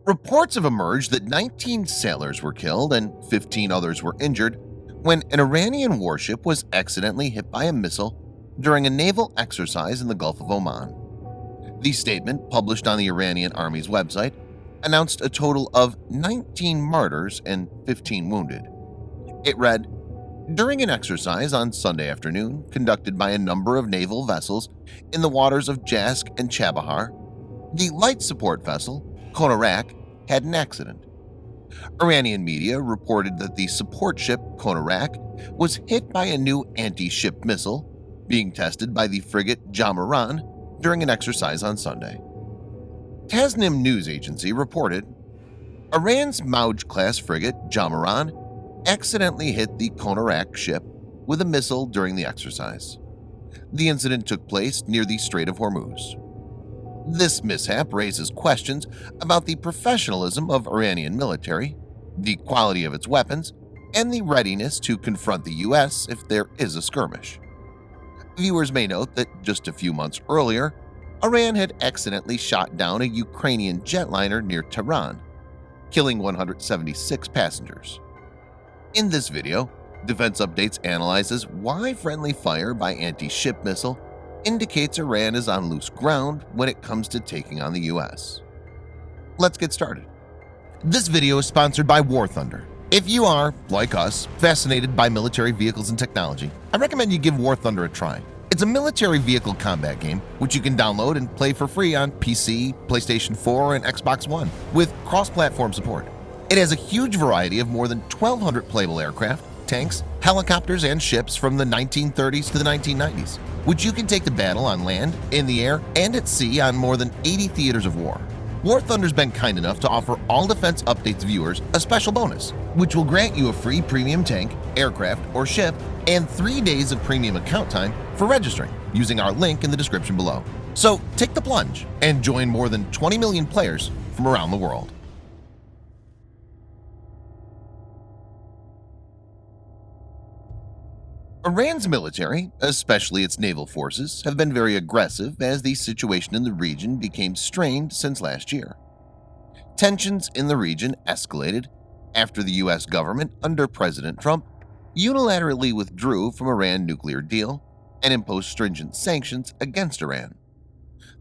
Reports have emerged that 19 sailors were killed and 15 others were injured when an Iranian warship was accidentally hit by a missile during a naval exercise in the Gulf of Oman. The statement, published on the Iranian Army's website, announced a total of 19 martyrs and 15 wounded. It read, "During an exercise on Sunday afternoon conducted by a number of naval vessels in the waters of Jask and Chabahar, the light support vessel, Konarak, had an accident. Iranian media reported that the support ship Konarak was hit by a new anti-ship missile being tested by the frigate Jamaran during an exercise on Sunday. Tasnim news agency reported Iran's Moudge-class frigate Jamaran accidentally hit the Konarak ship with a missile during the exercise. The incident took place near the Strait of Hormuz. This mishap raises questions about the professionalism of Iranian military, the quality of its weapons, and the readiness to confront the US if there is a skirmish. Viewers may note that just a few months earlier, Iran had accidentally shot down a Ukrainian jetliner near Tehran, killing 176 passengers. In this video, Defense Updates analyzes why friendly fire by anti-ship missile indicates Iran is on loose ground when it comes to taking on the US. Let's get started. This video is sponsored by War Thunder. If you are, like us, fascinated by military vehicles and technology, I recommend you give War Thunder a try. It's a military vehicle combat game which you can download and play for free on PC, PlayStation 4, and Xbox One with cross-platform support. It has a huge variety of more than 1,200 playable aircraft, tanks, helicopters, and ships from the 1930s to the 1990s, which you can take to battle on land, in the air, and at sea on more than 80 theaters of war. War Thunder's been kind enough to offer all Defense Updates viewers a special bonus, which will grant you a free premium tank, aircraft, or ship, and 3 days of premium account time for registering using our link in the description below. So take the plunge and join more than 20 million players from around the world. Iran's military, especially its naval forces, have been very aggressive as the situation in the region became strained since last year. Tensions in the region escalated after the US government under President Trump unilaterally withdrew from Iran's nuclear deal and imposed stringent sanctions against Iran.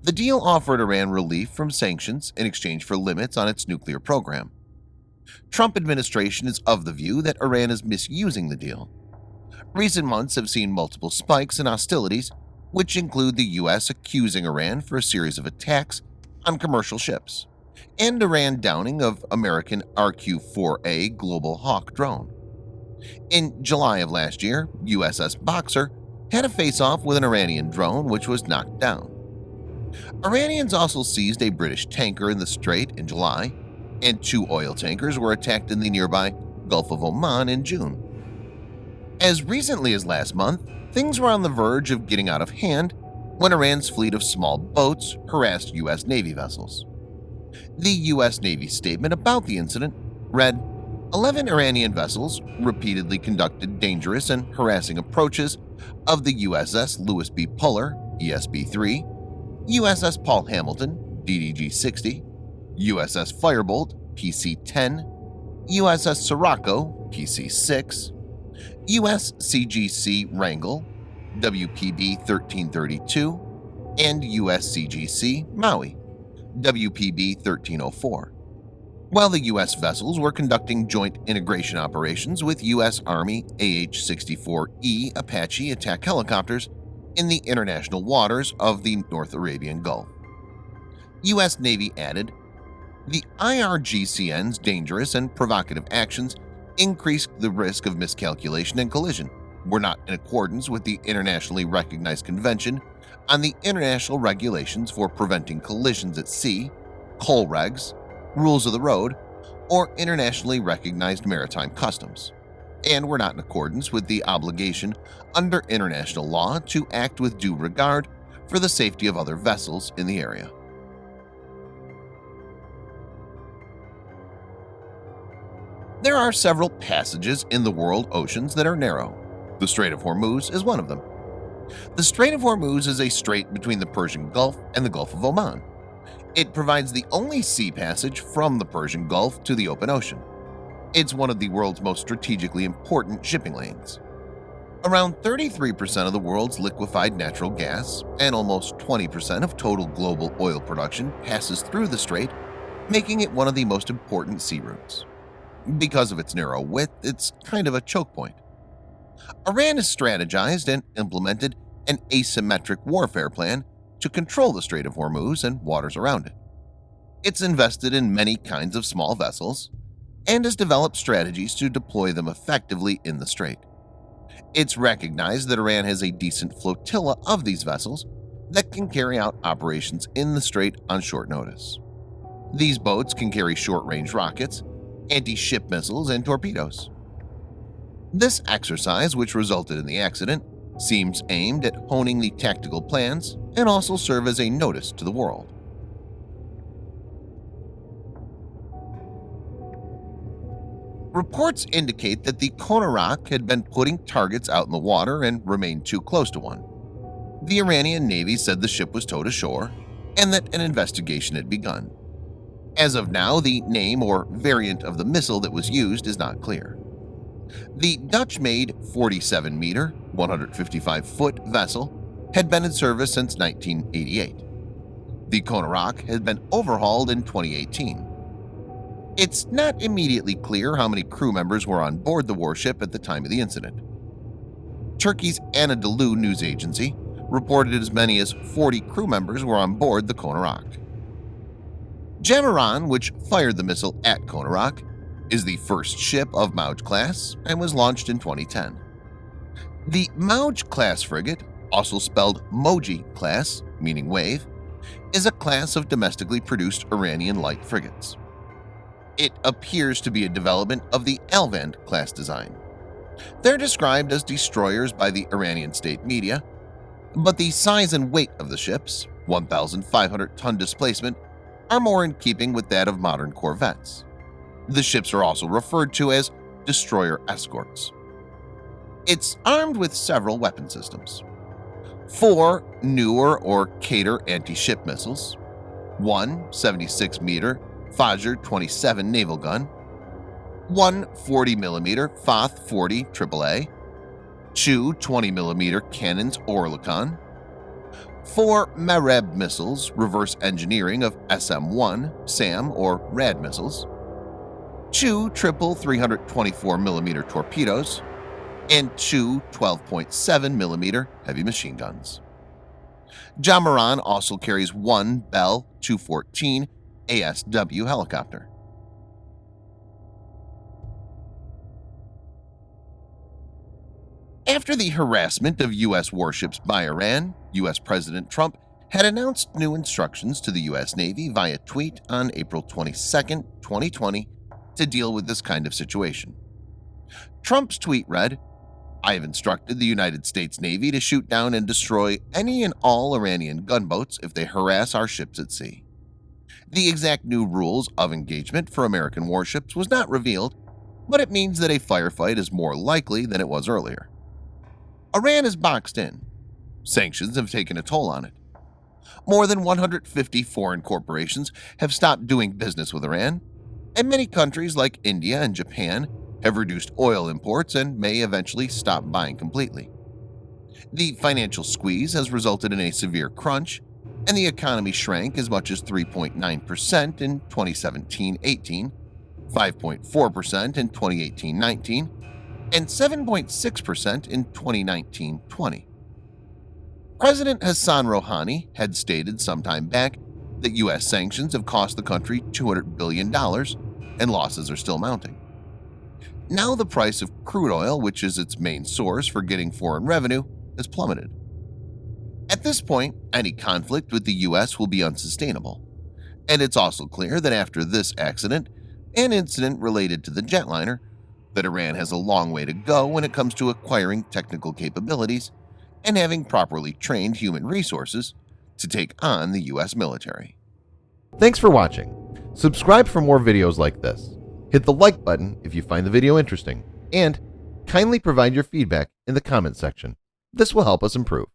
The deal offered Iran relief from sanctions in exchange for limits on its nuclear program. Trump administration is of the view that Iran is misusing the deal. Recent months have seen multiple spikes in hostilities, which include the US accusing Iran for a series of attacks on commercial ships, and Iran downing of American RQ-4A Global Hawk drone. In July of last year, USS Boxer had a face-off with an Iranian drone which was knocked down. Iranians also seized a British tanker in the Strait in July, and 2 oil tankers were attacked in the nearby Gulf of Oman in June. As recently as last month, things were on the verge of getting out of hand when Iran's fleet of small boats harassed U.S. Navy vessels. The U.S. Navy statement about the incident read, 11 Iranian vessels repeatedly conducted dangerous and harassing approaches of the USS Louis B. Puller, ESB-3, USS Paul Hamilton, DDG-60, USS Firebolt, PC-10, USS Sirocco, PC-6, USCGC Wrangel, WPB-1332, and USCGC Maui, WPB-1304. While the U.S. vessels were conducting joint integration operations with U.S. Army AH-64E Apache attack helicopters in the international waters of the North Arabian Gulf. U.S. Navy added, the IRGCN's dangerous and provocative actions increased the risk of miscalculation and collision, were not in accordance with the internationally recognized Convention on the International Regulations for Preventing Collisions at Sea, COL regs, rules of the road, or internationally recognized maritime customs, and were not in accordance with the obligation under international law to act with due regard for the safety of other vessels in the area. There are several passages in the world oceans that are narrow. The Strait of Hormuz is one of them. The Strait of Hormuz is a strait between the Persian Gulf and the Gulf of Oman, It provides the only sea passage from the Persian Gulf to the open ocean. It's one of the world's most strategically important shipping lanes. Around 33% of the world's liquefied natural gas and almost 20% of total global oil production passes through the strait, making it one of the most important sea routes. Because of its narrow width, it's kind of a choke point. Iran has strategized and implemented an asymmetric warfare plan to control the Strait of Hormuz and waters around it. It's invested in many kinds of small vessels and has developed strategies to deploy them effectively in the strait. It's recognized that Iran has a decent flotilla of these vessels that can carry out operations in the strait on short notice. These boats can carry short-range rockets, anti-ship missiles, and torpedoes. This exercise, which resulted in the accident, seems aimed at honing the tactical plans and also serve as a notice to the world. Reports indicate that the Konarak had been putting targets out in the water and remained too close to one. The Iranian Navy said the ship was towed ashore and that an investigation had begun. As of now, the name or variant of the missile that was used is not clear. The Dutch-made 47-meter, 155-foot vessel had been in service since 1988. The Konarak had been overhauled in 2018. It's not immediately clear how many crew members were on board the warship at the time of the incident. Turkey's Anadolu news agency reported as many as 40 crew members were on board the Konarak. Jamaran, which fired the missile at Konarak, is the first ship of Moudge-class and was launched in 2010. The Moudge-class frigate, also spelled Moudge-class, meaning wave, is a class of domestically produced Iranian light frigates. It appears to be a development of the Alvand-class design. They're described as destroyers by the Iranian state media, but the size and weight of the ships, 1,500-ton displacement, are more in keeping with that of modern corvettes. The ships are also referred to as destroyer escorts. It's armed with several weapon systems: 4 newer or Qatar anti-ship missiles, 1 76-meter Fajr 27 naval gun, 1 40mm Fath 40 AAA, 2 20mm cannons Oerlikon, 4 Mareb missiles reverse engineering of SM-1 SAM or RAD missiles, 2 triple 324mm torpedoes, and 2 12.7mm heavy machine guns. Jamaran also carries 1 Bell 214 ASW helicopter. After the harassment of U.S. warships by Iran, U.S. President Trump had announced new instructions to the U.S. Navy via tweet on April 22, 2020, to deal with this kind of situation. Trump's tweet read, "I have instructed the United States Navy to shoot down and destroy any and all Iranian gunboats if they harass our ships at sea." The exact new rules of engagement for American warships was not revealed, but it means that a firefight is more likely than it was earlier. Iran is boxed in. Sanctions have taken a toll on it. More than 150 foreign corporations have stopped doing business with Iran, and many countries like India and Japan have reduced oil imports and may eventually stop buying completely. The financial squeeze has resulted in a severe crunch, and the economy shrank as much as 3.9% in 2017-18, 5.4% in 2018-19, and 7.6% in 2019-20. President Hassan Rouhani had stated sometime back that U.S. sanctions have cost the country $200 billion and losses are still mounting. Now the price of crude oil, which is its main source for getting foreign revenue, has plummeted. At this point, any conflict with the U.S. will be unsustainable, and it's also clear that after this accident, an incident related to the jetliner, that Iran has a long way to go when it comes to acquiring technical capabilities and having properly trained human resources to take on the U.S. military. Thanks for watching. Subscribe for more videos like this. Hit the like button if you find the video interesting, and kindly provide your feedback in the comment section. This will help us improve.